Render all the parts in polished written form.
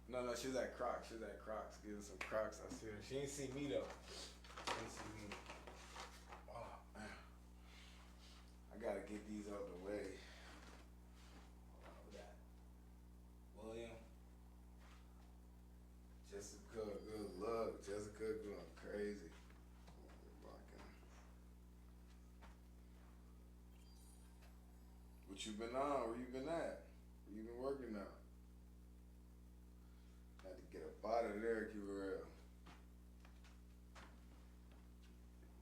No, no, she was at Crocs. She was at Crocs. Getting some Crocs. I see her. She ain't see me though. She ain't see me. Oh man, I gotta get these out the way. Hold on, we got William, Jessica, good luck. Jessica going crazy. What you been on? Where you been at? Where you been working now? Had to get up out of there, keep it real.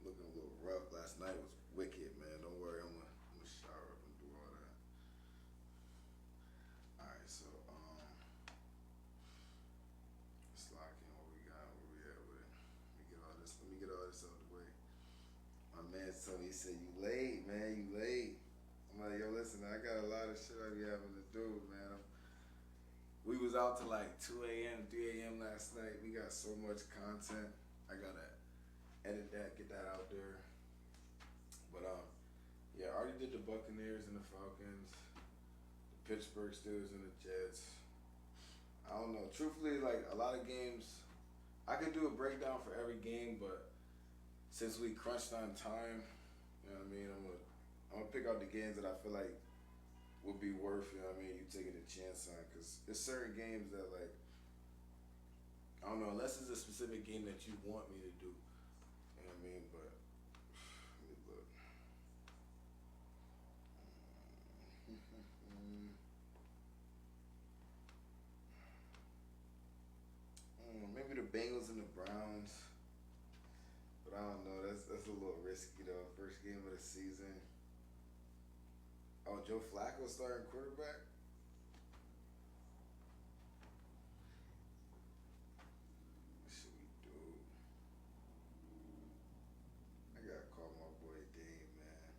Looking a little rough. Last night was wicked, man. Don't worry, I'm gonna shower up and do all that. Alright, so it's locking what we got, where we at with it. Let me get all this out the way. My man told me, he said, you late, man, you late. I'm like, yo, listen, I got a lot of shit I be having to do, man. We was out till like 2 a.m., 3 a.m. last night. We got so much content. I gotta edit that, get that out there. But yeah, I already did the Buccaneers and the Falcons, the Pittsburgh Steelers and the Jets. I don't know. Truthfully, like a lot of games, I could do a breakdown for every game, but since we crunched on time, you know what I mean. I'm gonna pick out the games that I feel like would be worth, you know what I mean, you taking a chance on, because there's certain games that like I don't know, unless it's a specific game that you want me to do, you know what I mean. But let me look. Maybe the Bengals and the Browns, but I don't know. That's a little risky though. First game of the season. Oh, Joe Flacco starting quarterback. What should we do? I gotta call my boy Dame, man.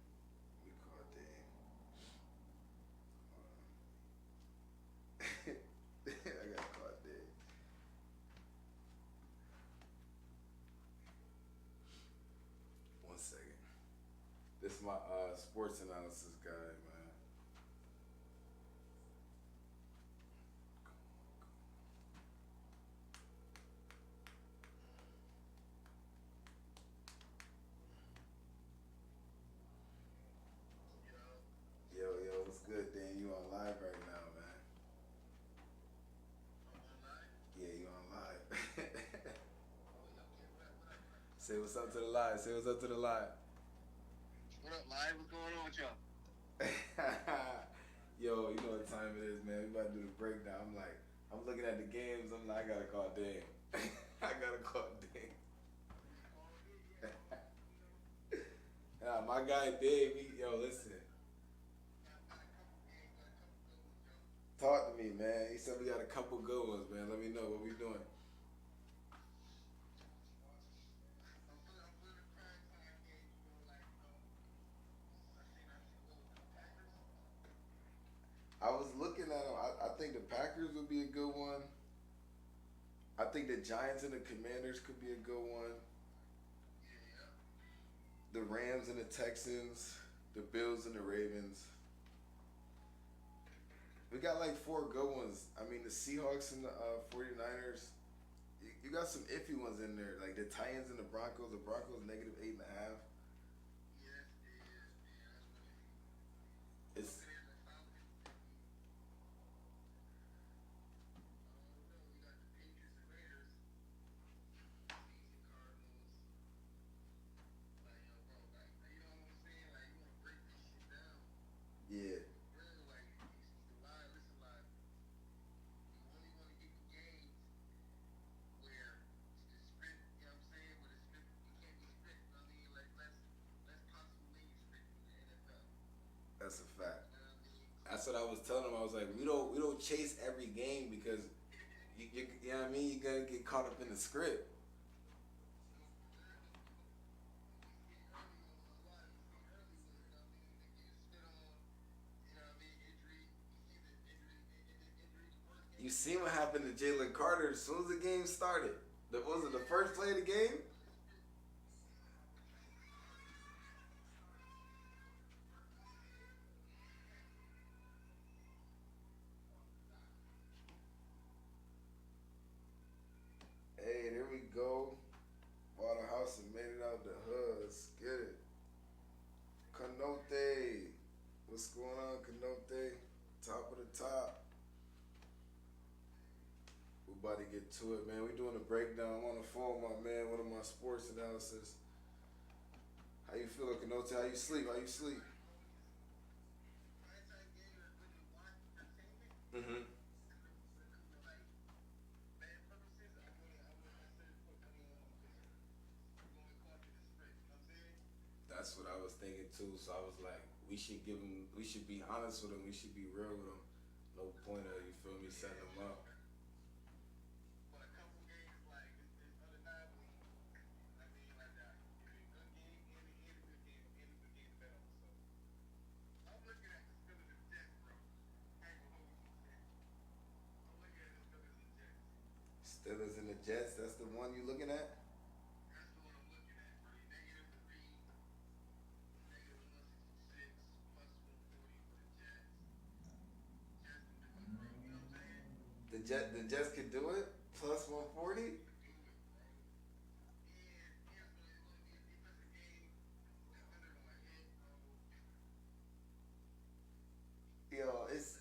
We call Dame. I gotta call Dame. One second. This is my sports analysis guy, man. Yo, what's good, Dan? You on live right now, man? Yeah, you on live. Say what's up to the live. Say what's up to the live. What up, live? What's going on with y'all? Yo, you know what time it is, man. We about to do the breakdown. I'm looking at the games. I'm like, I gotta call Dame. I gotta call Dame. Nah, my guy Dave, yo, listen. Talk to me, man. He said we got a couple good ones, man. Let me know what we doing. I was looking at them. I think the Packers would be a good one. I think the Giants and the Commanders could be a good one. The Rams and the Texans, the Bills and the Ravens. We got like four good ones. I mean, the Seahawks and the 49ers. You got some iffy ones in there, like the Titans and the Broncos. The Broncos negative 8.5. It's yeah. That's a fact. That's what I was telling him. I was like, we don't chase every game because you know what I mean. You gotta get caught up in the script. You seen what happened to Jalen Carter as soon as the game started. Was it the first play of the game? What's going on, Canote? Top of the top. We about to get to it, man. We doing a breakdown. I'm on the phone, my man. One of my sports analysis. How you feeling, Canote? How you sleep? How you sleep? Mm-hmm. That's what I was thinking too. So I was like, we should give him. We should be honest with him. We should be real with him. No point of, you feel me, setting him up. Steelers and the Jets. That's the one you looking at. The Jets could do it. Plus 140. Yo, it's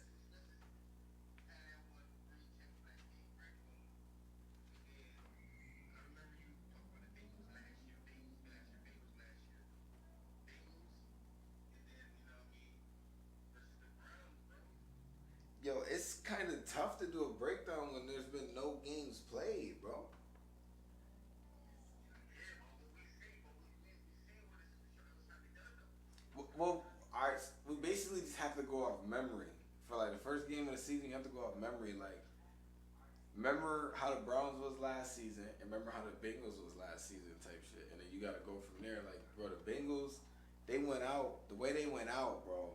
it's kind of tough to do a breakdown when there's been no games played, bro. Well, all right, we basically just have to go off memory. For like the first game of the season, you have to go off memory. Like, remember how the Browns was last season, and remember how the Bengals was last season, type shit. And then you got to go from there. Like, bro, the Bengals, they went out the way they went out, bro.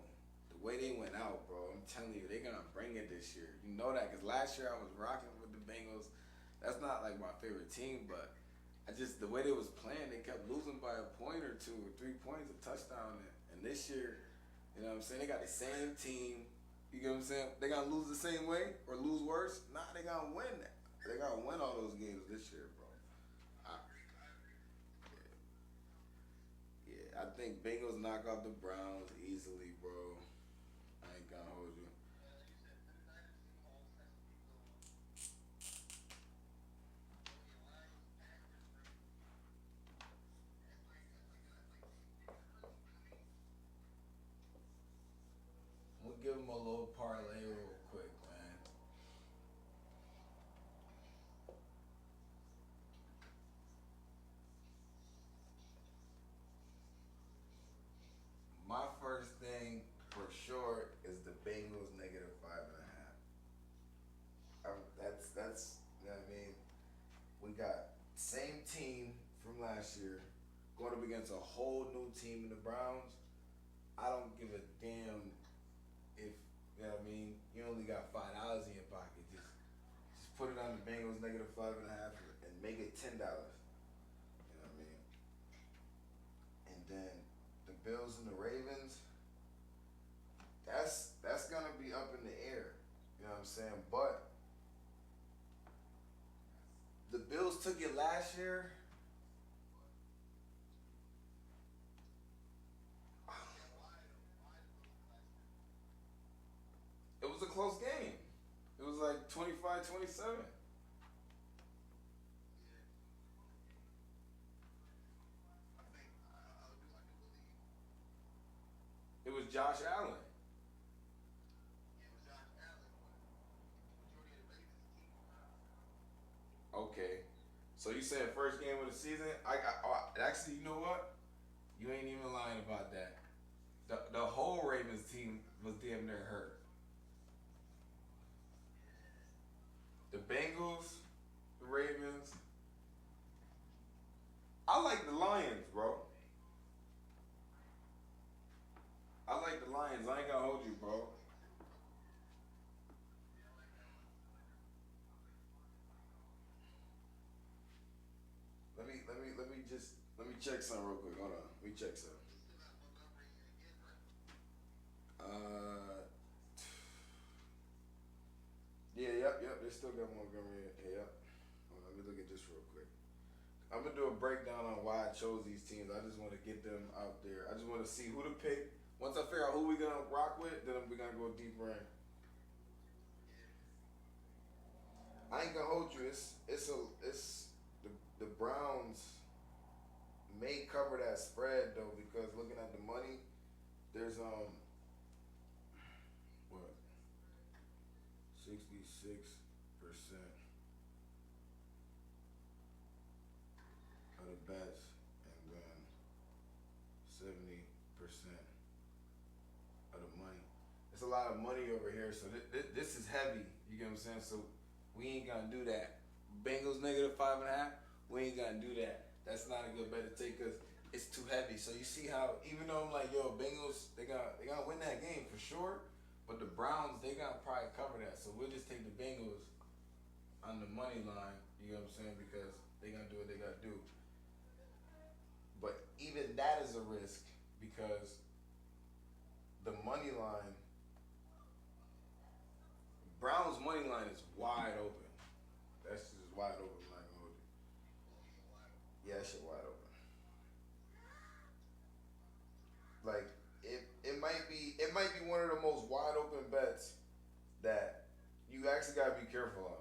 The way they went out, bro. I'm telling you, they're gonna bring it this year. You know that because last year I was rocking with the Bengals. That's not like my favorite team, but I just the way they was playing, they kept losing by a point or two or 3 points, a touchdown. And this year, you know what I'm saying? They got the same team. You get what I'm saying? They gonna lose the same way or lose worse? Nah, they gonna win. They gonna win all those games this year, bro. I, yeah, I think Bengals knock out the Browns easily, bro. I ain't gonna hold you. I'm gonna give them a little parlay real quick, man. My first thing for sure is the Bengals negative 5.5. That's you know what I mean. We got same team from last year going up against a whole new team in the Browns. I don't give a damn if you know what I mean. You only got $5 in your pocket. Just put it on the Bengals negative 5.5 and make it $10. You know what I mean. And then the Bills and the Ravens. That's gonna be up in the air. You know what I'm saying? But the Bills took it last year. It was a close game. It was like 25-27. It was Josh Allen. Okay. So you said first game of the season? Actually, you know what? You ain't even lying about that. The whole Ravens team was damn near hurt. The Bengals, the Ravens. I like the Lions, bro. I like the Lions. I ain't gonna hold you, bro. Let me check something real quick. Hold on. Let me check something. Uh, yeah, yep. They still got Montgomery. Yeah, yep. Hold on, let me look at this real quick. I'm gonna do a breakdown on why I chose these teams. I just want to get them out there. I just want to see who to pick, Once I figure out who we gonna rock with, then we gonna go deeper in. I ain't gonna hold you. It's the Browns may cover that spread though because looking at the money, there's what 66% of the bets and then 70% of the money. It's a lot of money over here, so this is heavy. You get what I'm saying? So we ain't gonna do that. Bengals -5.5. We ain't gonna do that. That's not a good bet to take because it's too heavy. So you see how even though I'm like, yo, Bengals, they gotta win that game for sure. But the Browns, they gotta probably cover that. So we'll just take the Bengals on the money line. You know what I'm saying? Because they gonna do what they gotta do. But even that is a risk because the money line, Browns money line is wide open. That's just wide open. I'm not gonna hold you. Yeah, that shit wide open. Like it might be one of the most wide open bets that you actually gotta be careful on.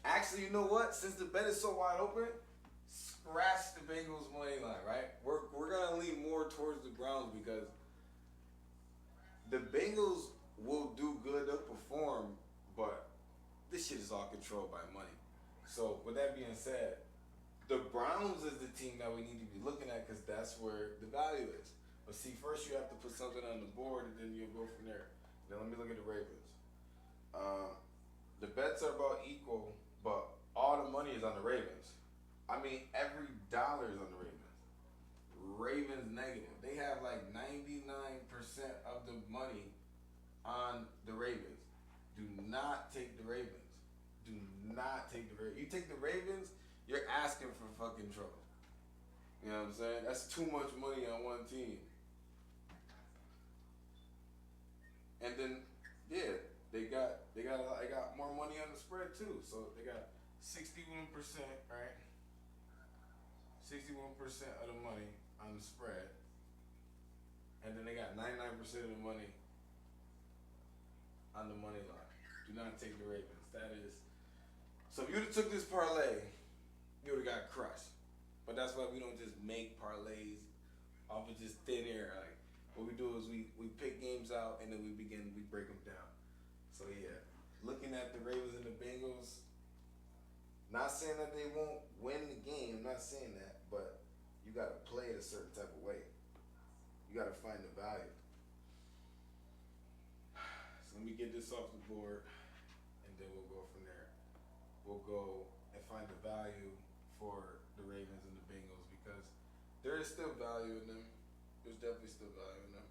Actually, you know what? Since the bet is so wide open, scratch the Bengals money line, right? We're gonna lean more towards the Browns because the Bengals will do good, they'll perform, but this shit is all controlled by money. So with that being said, the Browns is the team that we need to be looking at because that's where the value is. But see, first you have to put something on the board and then you'll go from there. Then let me look at the Ravens. Uh, the bets are about equal, but all the money is on the Ravens. I mean, every dollar is on the Ravens. Ravens negative. They have like 99% of the money on the Ravens. Do not take the Ravens. Do not take the Ravens. You take the Ravens, you're asking for fucking trouble. You know what I'm saying? That's too much money on one team. And then, yeah, they got more money on the spread too. So they got 61%, right? 61% of the money on the spread, and then they got 99% of the money on the money line. Do not take the Ravens. That is so. If you'd have took this parlay, you would have got crushed. But that's why we don't just make parlays off of just thin air. Like what we do is we pick games out and then we break them down. So yeah, looking at the Ravens and the Bengals. Not saying that they won't win the game. I'm not saying that, but you got to play it a certain type of way. You got to find the value. So let me get this off the board, and then we'll go from there. We'll go and find the value for the Ravens and the Bengals because there is still value in them. There's definitely still value in them.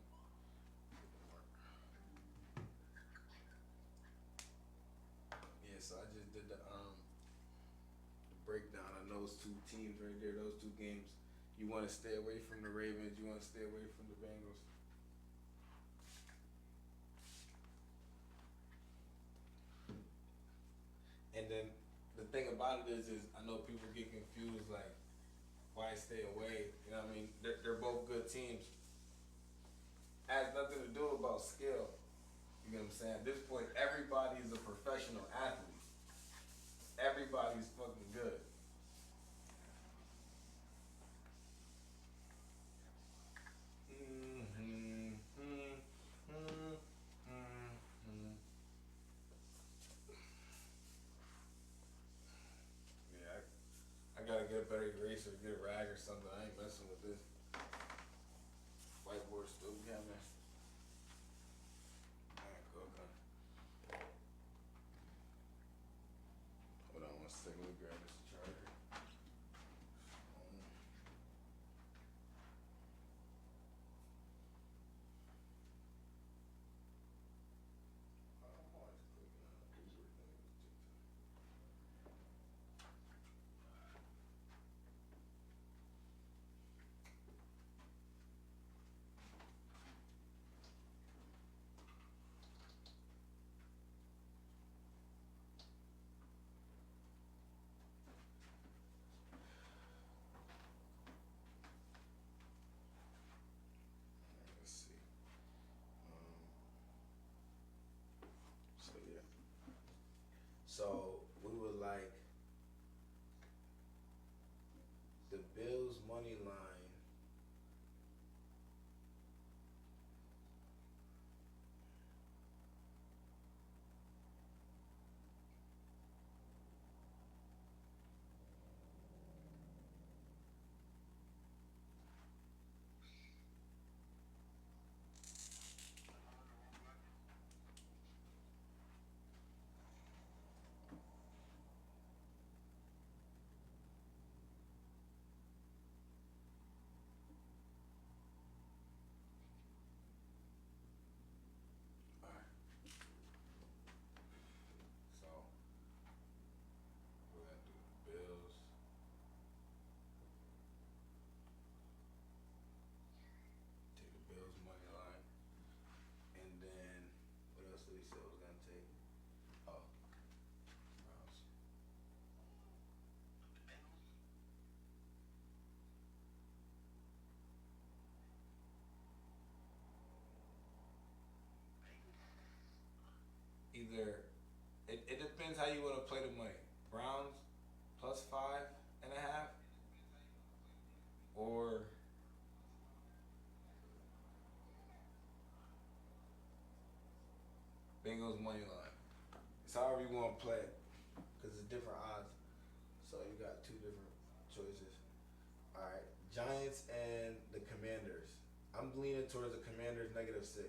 Yeah, so I just did the breakdown on those two teams right there, those two games. You want to stay away from the Ravens. You want to stay away from the Bengals. And then the thing about it is I know people get confused, like, why stay away? You know what I mean? They're both good teams. Has nothing to do about skill. You know what I'm saying? At this point, everybody is a professional athlete. Everybody's fucking good. Yeah, I gotta get a better eraser, get a rag or something. I ain't messing with this. Whiteboard still be having. Alright, cool, okay. Hold on one second, let me grab this charger. I'm always clicking on Uber things. either it depends how you want to play the money. Browns plus 5.5, or Bengals money line. It's however you want to play it, because it's different odds. So you got two different choices. All right, Giants and the Commanders. I'm leaning towards the Commanders -6.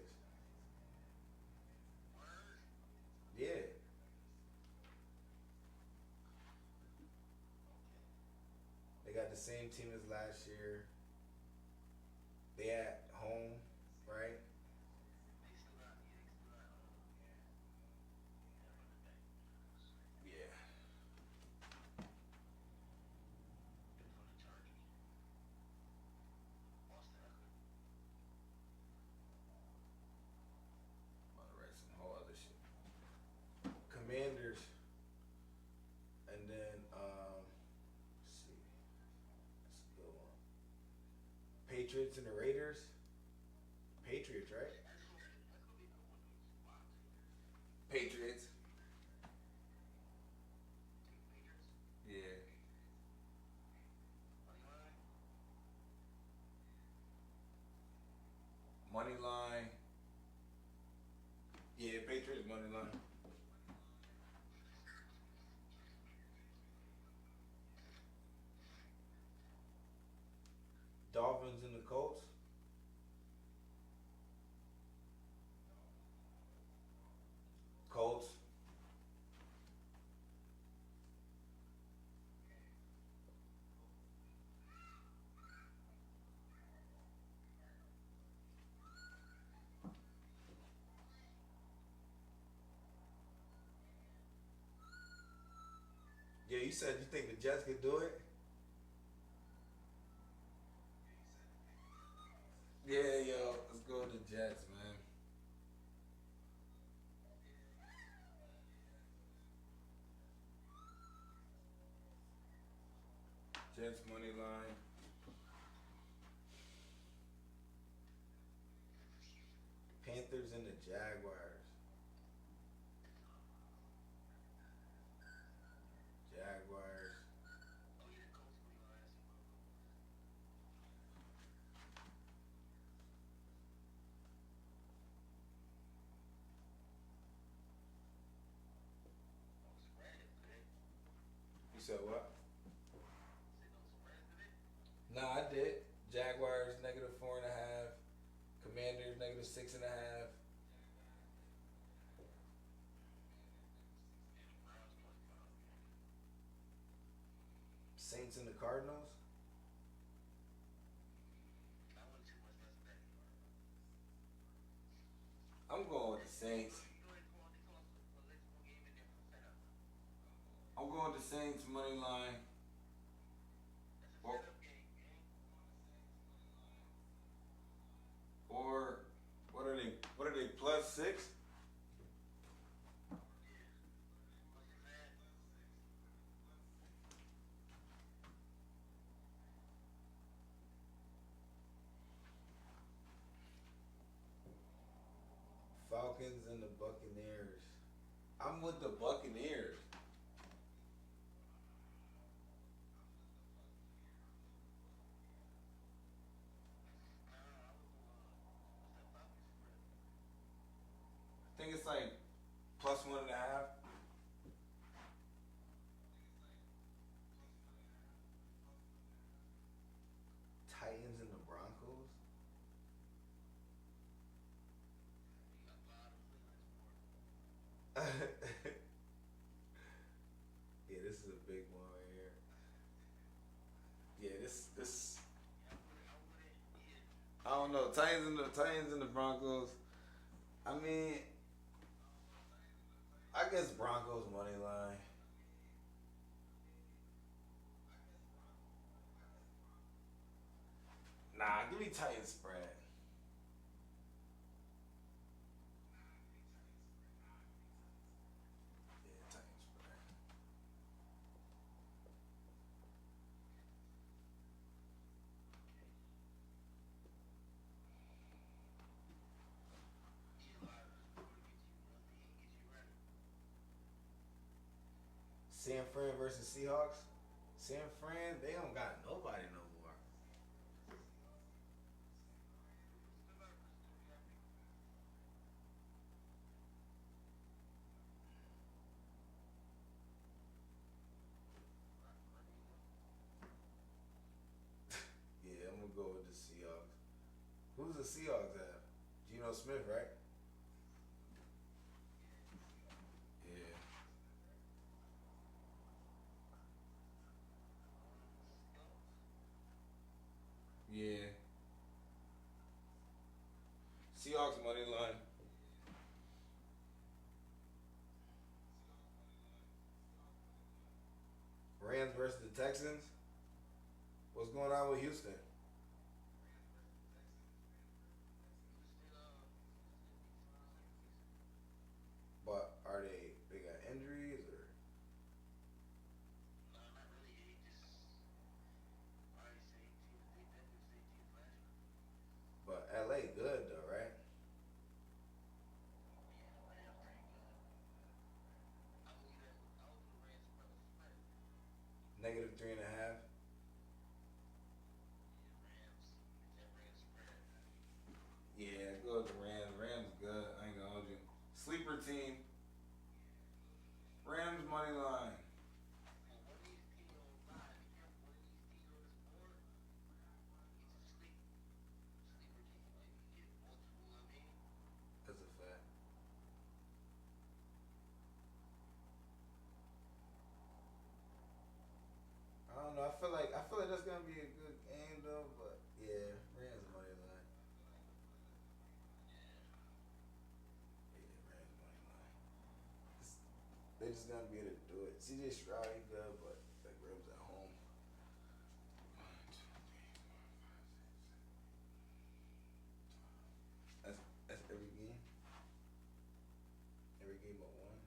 Yeah, they got the same team as last year. They at home, right? Yeah. I'm about to write some whole other shit. Commanders, and then let's see, that's a good one. Patriots and the Raiders. Patriots, right? Patriots. Yeah. Money line. Yeah, Patriots money line. Dolphins and the Colts. Colts. Yeah, you said you think the Jets could do it. Yeah, yo, let's go with the Jets, man. Jets money line. Panthers and the Jaguars. Jaguars. You said what? Nah, I did. Jaguars -4.5. Commanders -6.5. Saints and the Cardinals. I'm going with the Saints. I'm going with the Saints money line. Or, or what are they? What are they? +6. Falcons and the Buccaneers. I'm with the Buccaneers. I think it's like +1.5. Titans and the Broncos. Yeah, this is a big one right here. Yeah, this I don't know. Titans and the Broncos. I mean, I guess Broncos money line. Nah, give me Titans spread. Yeah, Titans spread. San Fran versus Seahawks. San Fran, they don't got nobody no more. Yeah, I'm gonna go with the Seahawks. Who's the Seahawks at? Geno Smith, right? Yeah. Yeah. Seahawks money line. Rams versus the Texans. What's going on with Houston? But are they got injuries or? No, not really. He just already same team. They definitely same team last year. But LA good though, right? Yeah, Rams pretty good. I would do the Rams spread. Negative 3.5. Yeah, Rams. That Rams spread. Yeah, go with the Rams. Rams good. I ain't gonna hold you. Sleeper team. Rams money line. Well, one of these teams on live, be careful. One of these teams on this board, it's a sleeper team. Like you get multiple. You know what I mean? That's a fact. I don't know. I feel like that's gonna be a good game though. But yeah, Rams money line. Yeah, Rams money line. They just gonna be able to do it. CJ Stroud ain't good, but like Rams at home. That's every game. Every game but one.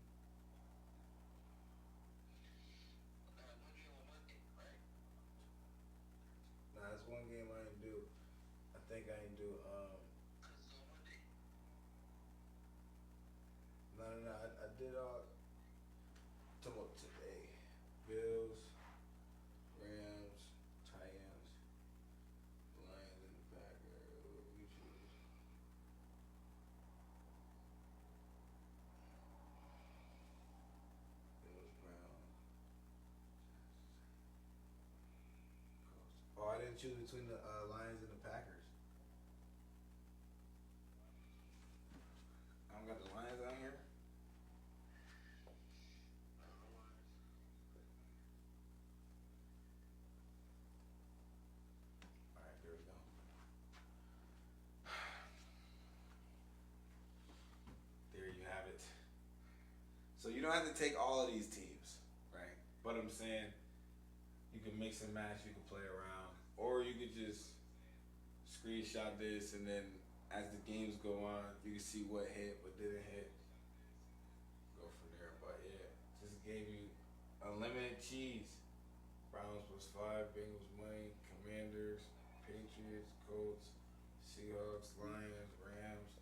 One game on Monday, right? Nah, that's one game I didn't do. I think I didn't do. Cause it's on Monday. No. I did talking about today. Bills, Rams, Titans, Lions, and the Packers. We choose. Bills, Browns. Oh, I didn't choose between the Lions and the Packers. I don't got the Lions on here. All right, there we go. There you have it. So you don't have to take all of these teams, right? But I'm saying you can mix and match. You can play around, or you could just screenshot this, and then as the games go on, you can see what hit, what didn't hit. Go from there. But yeah, just gave you unlimited cheese. Browns +5, Bengals money, Commanders, Patriots, Colts, Seahawks, Lions, Rams,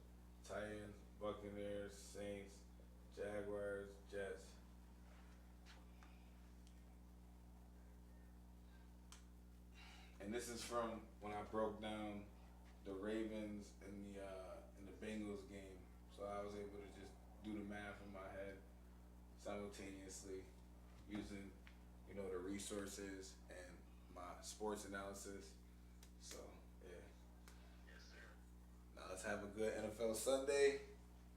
Titans, Buccaneers, Saints, Jaguars, Jets. And this is from when I broke down the Ravens and the Bengals game. So I was able to just do the math in my head simultaneously using, the resources and my sports analysis. So yeah. Yes, sir. Now let's have a good NFL Sunday,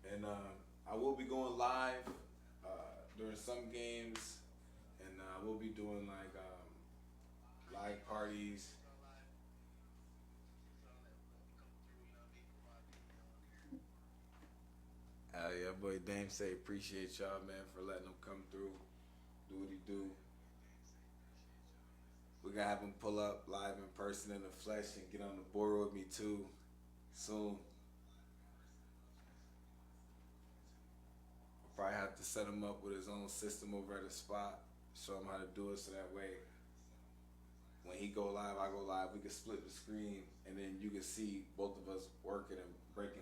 and I will be going live during some games, and we'll be doing like live parties. Yeah, boy, Dame say appreciate y'all, man, for letting him come through, do what he do. We gotta have him pull up live in person in the flesh and get on the board with me too, soon. I'll probably have to set him up with his own system over at a spot, show him how to do it so that way when he go live, I go live, we can split the screen and then you can see both of us working and breaking